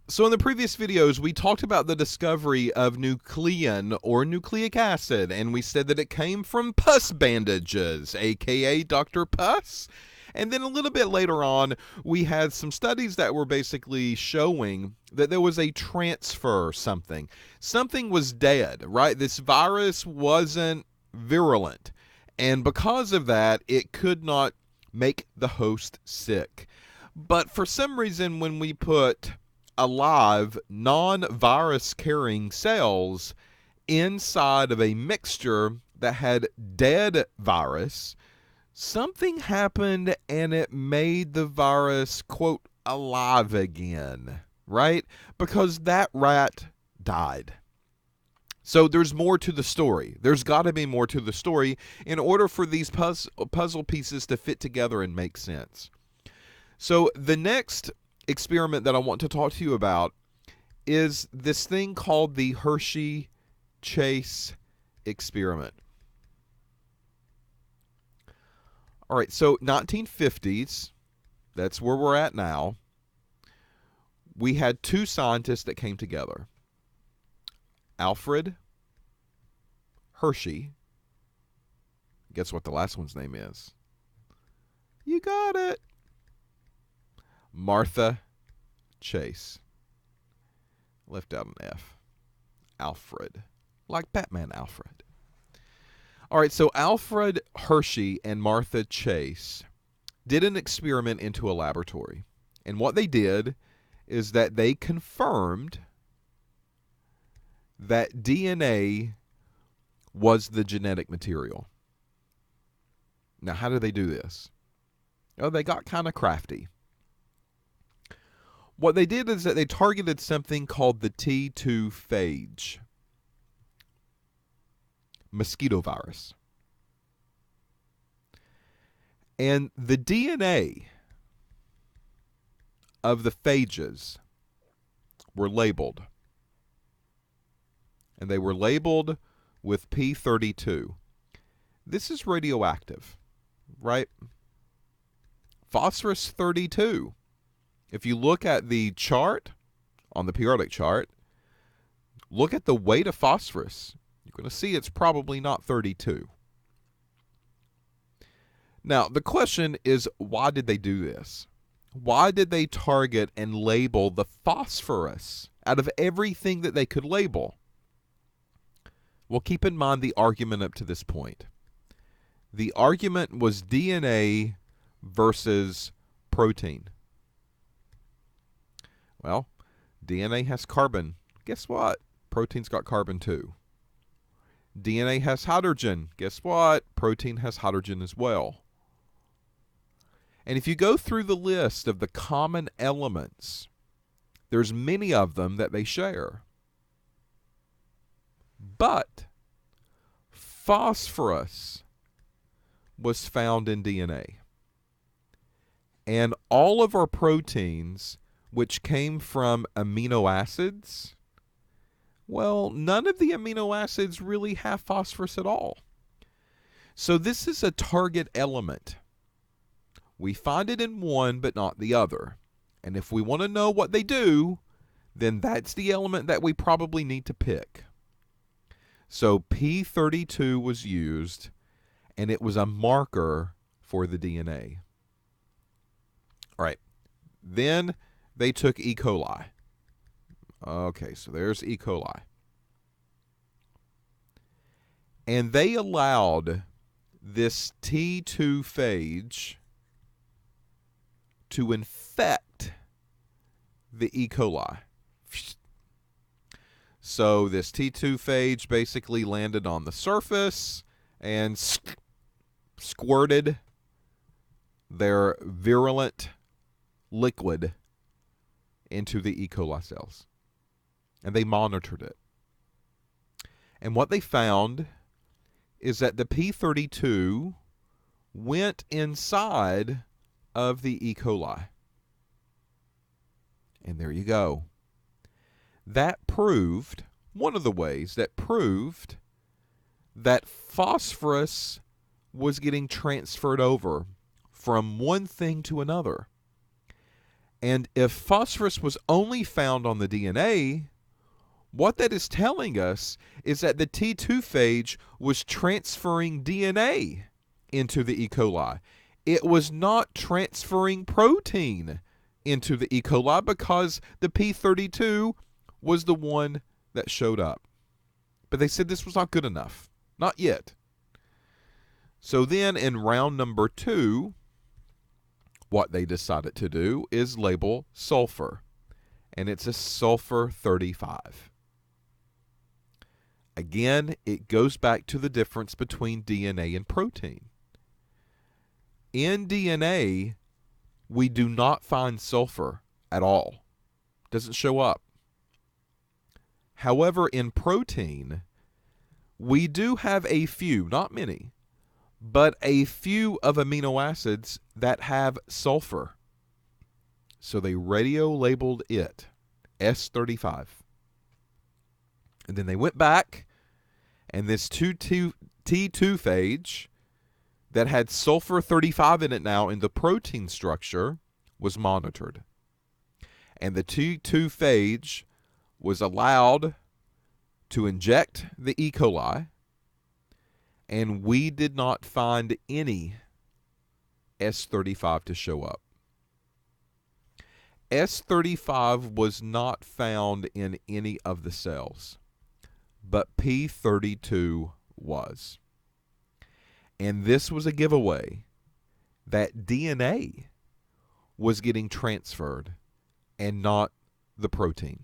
So in the previous videos, we talked about the discovery of nuclein or nucleic acid, and we said that it came from pus bandages, aka Dr. Pus. And then a little bit later on, we had some studies that were basically showing that there was a transfer something. Something was dead, right? This virus wasn't virulent. And because of that, it could not make the host sick. But for some reason, when we put alive non-virus carrying cells inside of a mixture that had dead virus, something happened and it made the virus, quote, alive again, right? Because that rat died. So there's more to the story. There's got to be more to the story in order for these puzzle pieces to fit together and make sense. So the next experiment that I want to talk to you about is this thing called the Hershey Chase Experiment. All right, so 1950s, that's where we're at now. We had two scientists that came together. Alfred Hershey. Guess what the last one's name is? You got it. Martha Chase. Left out an F. Alfred. Like Batman Alfred. All right, so Alfred Hershey and Martha Chase did an experiment into a laboratory. And what they did is that they confirmed that DNA was the genetic material. Now, how did they do this? Oh, they got kind of crafty. What they did is that they targeted something called the T2 phage, mosquito virus. And the DNA of the phages were labeled. And they were labeled with P32. This is radioactive, right? Phosphorus 32. If you look at the chart, on the periodic chart, look at the weight of phosphorus. You're going to see it's probably not 32. Now, the question is, why did they do this? Why did they target and label the phosphorus out of everything that they could label? Well, keep in mind the argument up to this point. The argument was DNA versus protein. Well, DNA has carbon. Guess what? Protein's got carbon too. DNA has hydrogen. Guess what? Protein has hydrogen as well. And if you go through the list of the common elements, there's many of them that they share. But phosphorus was found in DNA. And all of our proteins, which came from amino acids, well, none of the amino acids really have phosphorus at all. So this is a target element. We find it in one, but not the other. And if we want to know what they do, then that's the element that we probably need to pick. So P32 was used, and it was a marker for the DNA. All right. Then they took E. coli. Okay, so there's E. coli. And they allowed this T2 phage to infect the E. coli. So this T2 phage basically landed on the surface and squirted their virulent liquid into the E. coli cells. And they monitored it. And what they found is that the P32 went inside of the E. coli. And there you go. That proved, one of the ways that proved that phosphorus was getting transferred over from one thing to another. And if phosphorus was only found on the DNA, what that is telling us is that the T2 phage was transferring DNA into the E. coli. It was not transferring protein into the E. coli because the P32 was the one that showed up. But they said this was not good enough. Not yet. So then in round number 2, what they decided to do is label sulfur. And it's a sulfur 35. Again, it goes back to the difference between DNA and protein. In DNA, we do not find sulfur at all. It doesn't show up. However, in protein, we do have a few, not many, but a few of amino acids that have sulfur. So they radio-labeled it S35. And then they went back, and this T2 phage that had sulfur 35 in it now in the protein structure was monitored. And the T2 phage was allowed to inject the E. coli, and we did not find any S35 to show up. S35 was not found in any of the cells, but P32 was. And this was a giveaway that DNA was getting transferred and not the protein.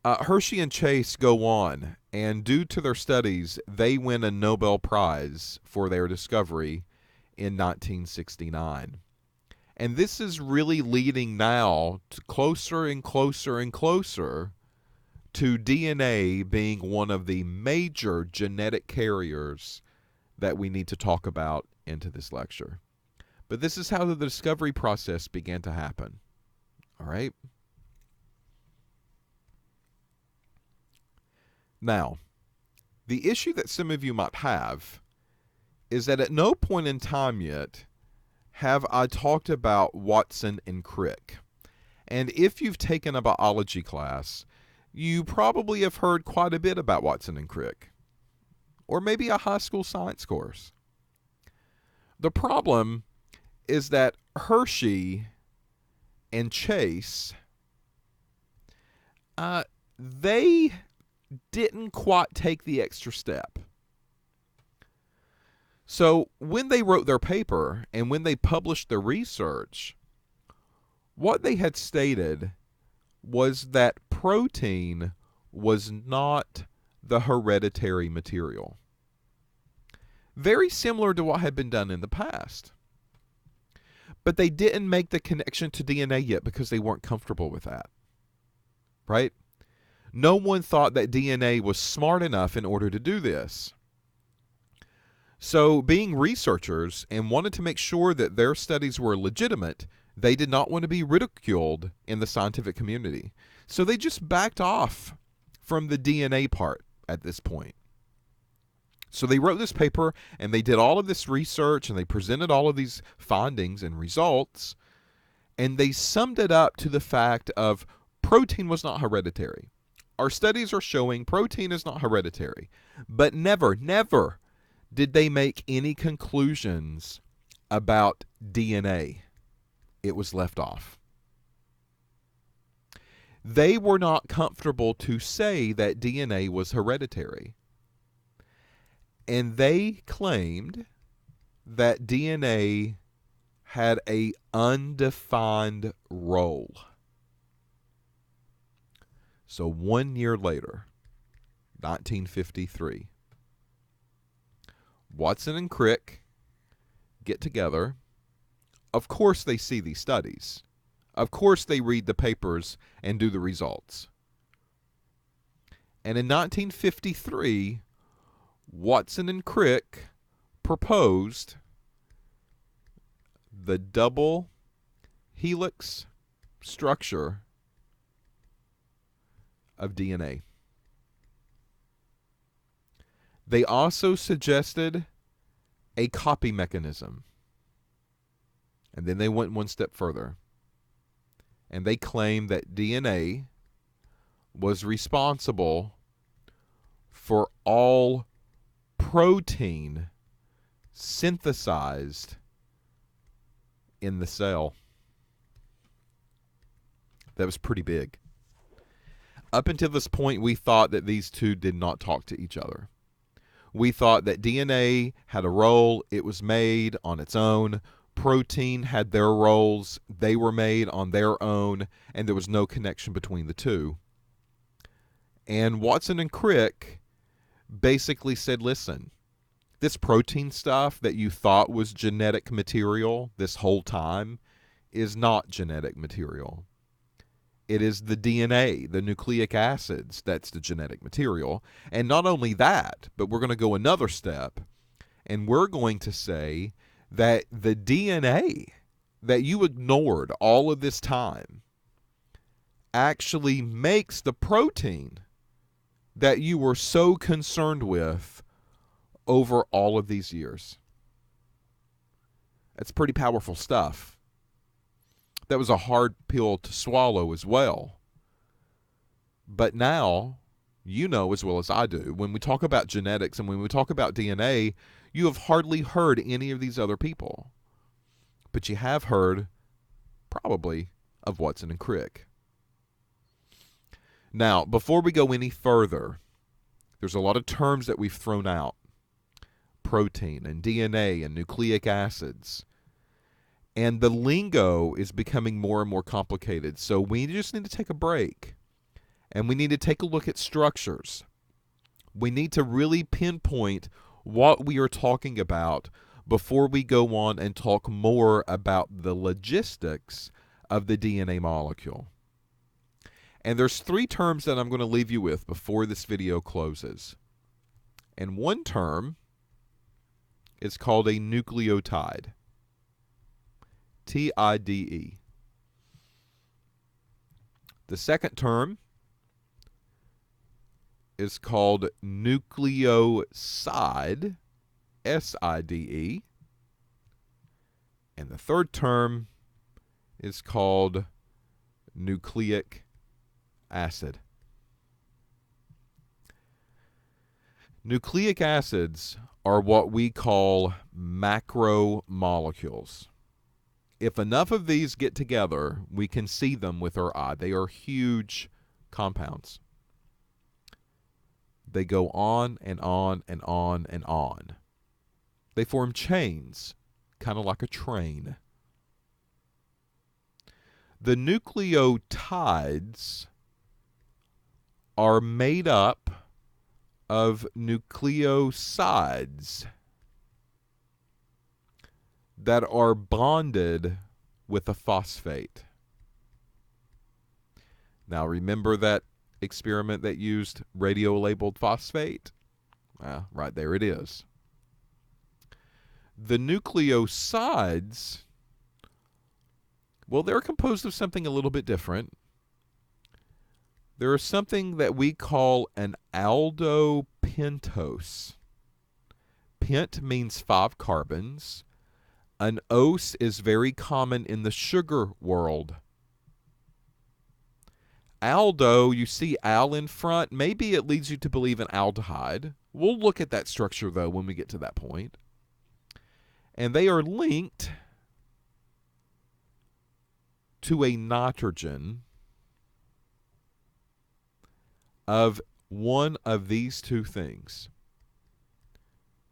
Hershey and Chase go on, and due to their studies, they win a Nobel Prize for their discovery in 1969. And this is really leading now to closer and closer and closer to DNA being one of the major genetic carriers that we need to talk about into this lecture. But this is how the discovery process began to happen. All right? Now, the issue that some of you might have is that at no point in time yet have I talked about Watson and Crick. And if you've taken a biology class, you probably have heard quite a bit about Watson and Crick, or maybe a high school science course. The problem is that Hershey and Chase, they didn't quite take the extra step. So when they wrote their paper and when they published their research, what they had stated was that protein was not the hereditary material. Very similar to what had been done in the past. But they didn't make the connection to DNA yet because they weren't comfortable with that. Right? No one thought that DNA was smart enough in order to do this. So, being researchers and wanted to make sure that their studies were legitimate, they did not want to be ridiculed in the scientific community. So they just backed off from the DNA part at this point. So they wrote this paper and they did all of this research and they presented all of these findings and results, and they summed it up to the fact of protein was not hereditary. Our studies are showing protein is not hereditary, but never did they make any conclusions about DNA. It was left off. They were not comfortable to say that DNA was hereditary. And they claimed that DNA had an undefined role. So 1 year later, 1953, Watson and Crick get together. Of course they see these studies. Of course they read the papers and do the results. And in 1953, Watson and Crick proposed the double helix structure of DNA. They also suggested a copy mechanism. And then they went one step further. and they claim that DNA was responsible for all protein synthesized in the cell. That was pretty big. Up until this point, we thought that these two did not talk to each other. We thought that DNA had a role. It was made on its own. Protein had their roles. They were made on their own, and there was no connection between the two. And Watson and Crick basically said, listen, this protein stuff that you thought was genetic material this whole time is not genetic material. It is the DNA, the nucleic acids, that's the genetic material. And not only that, but we're going to go another step, and we're going to say that the DNA that you ignored all of this time actually makes the protein that you were so concerned with over all of these years. That's pretty powerful stuff. That was a hard pill to swallow as well. But now, you know as well as I do, when we talk about genetics and when we talk about DNA, you have hardly heard any of these other people. But you have heard, probably, of Watson and Crick. Now, before we go any further, there's a lot of terms that we've thrown out. Protein and DNA and nucleic acids. And the lingo is becoming more and more complicated. So we just need to take a break. And we need to take a look at structures. We need to really pinpoint what we are talking about before we go on and talk more about the logistics of the DNA molecule. And there's 3 terms that I'm going to leave you with before this video closes. And one term is called a nucleotide. T-I-D-E. The second term is called nucleoside, S-I-D-E. And the third term is called nucleic acid. Nucleic acids are what we call macromolecules. If enough of these get together, we can see them with our eye. They are huge compounds. They go on and on and on and on. They form chains, kind of like a train. The nucleotides are made up of nucleosides that are bonded with a phosphate. Now, remember that experiment that used radio-labeled phosphate? Well, right there it is. The nucleosides, well, they're composed of something a little bit different. There is something that we call an aldopentose. Pent means 5 carbons. An ose is very common in the sugar world. Aldo, you see al in front. Maybe it leads you to believe an aldehyde. We'll look at that structure, though, when we get to that point. And they are linked to a nitrogen of one of these 2 things.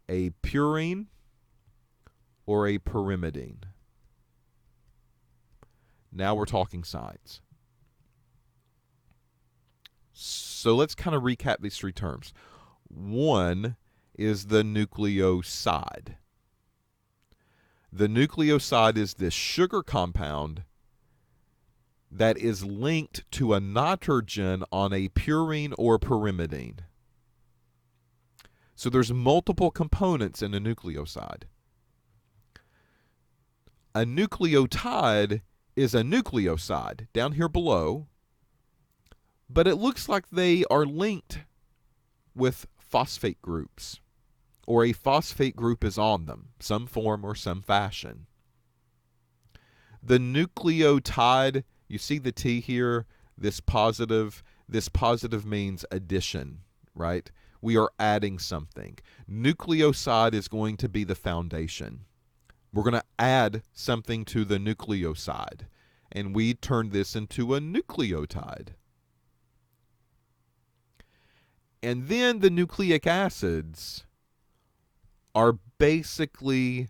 A purine or a pyrimidine. Now we're talking science. So let's kind of recap these 3 terms. One is the nucleoside. The nucleoside is this sugar compound that is linked to a nitrogen on a purine or pyrimidine. So there's multiple components in a nucleoside. A nucleotide is a nucleoside down here below, but it looks like they are linked with phosphate groups, or a phosphate group is on them, some form or some fashion. The nucleotide You see the T here, this positive means addition, right? We are adding something. Nucleoside is going to be the foundation. We're going to add something to the nucleoside, and we turn this into a nucleotide. And then the nucleic acids are basically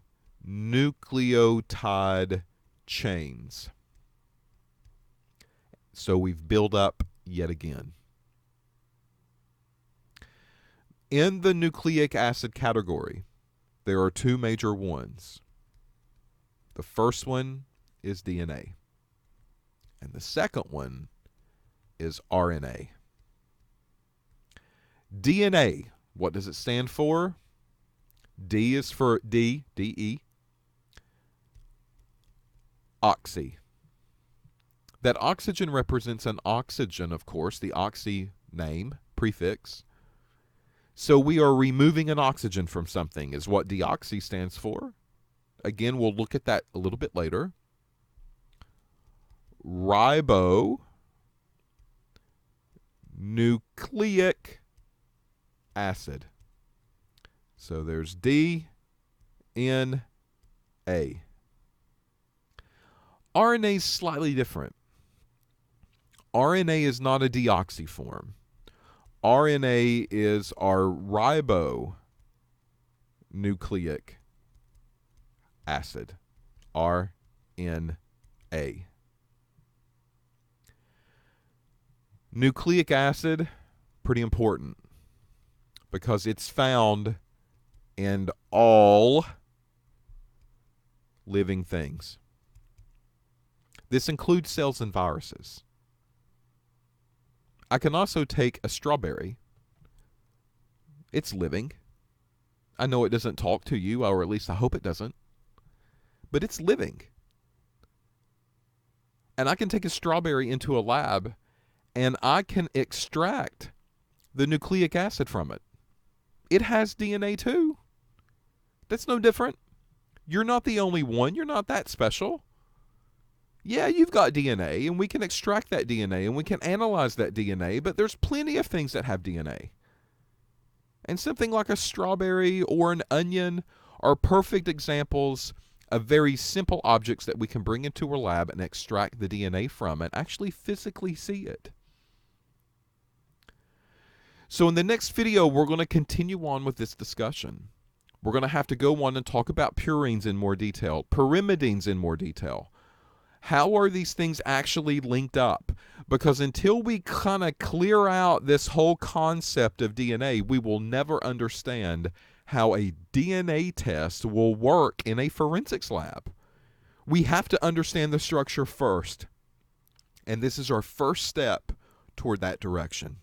nucleotide chains. So we've built up yet again. In the nucleic acid category, there are two major ones. The first one is DNA, and the second one is RNA. DNA, what does it stand for? D is for D-E, oxy. That oxygen represents an oxygen, of course, the oxy name, prefix. So we are removing an oxygen from something is what deoxy stands for. Again, we'll look at that a little bit later. Ribonucleic acid. So there's D, N, A. RNA is slightly different. RNA is not a deoxy form. RNA is our ribonucleic acid, RNA. Nucleic acid, pretty important because it's found in all living things. This includes cells and viruses. I can also take a strawberry. It's living. I know it doesn't talk to you, or at least I hope it doesn't. But it's living. And I can take a strawberry into a lab, and I can extract the nucleic acid from it. It has DNA too. That's no different. You're not the only one. You're not that special. Yeah, you've got DNA, and we can extract that DNA, and we can analyze that DNA, but there's plenty of things that have DNA. And something like a strawberry or an onion are perfect examples of very simple objects that we can bring into our lab and extract the DNA from and actually physically see it. So in the next video, we're going to continue on with this discussion. We're going to have to go on and talk about purines in more detail, pyrimidines in more detail. How are these things actually linked up? Because until we kind of clear out this whole concept of DNA, we will never understand how a DNA test will work in a forensics lab. We have to understand the structure first. And this is our first step toward that direction.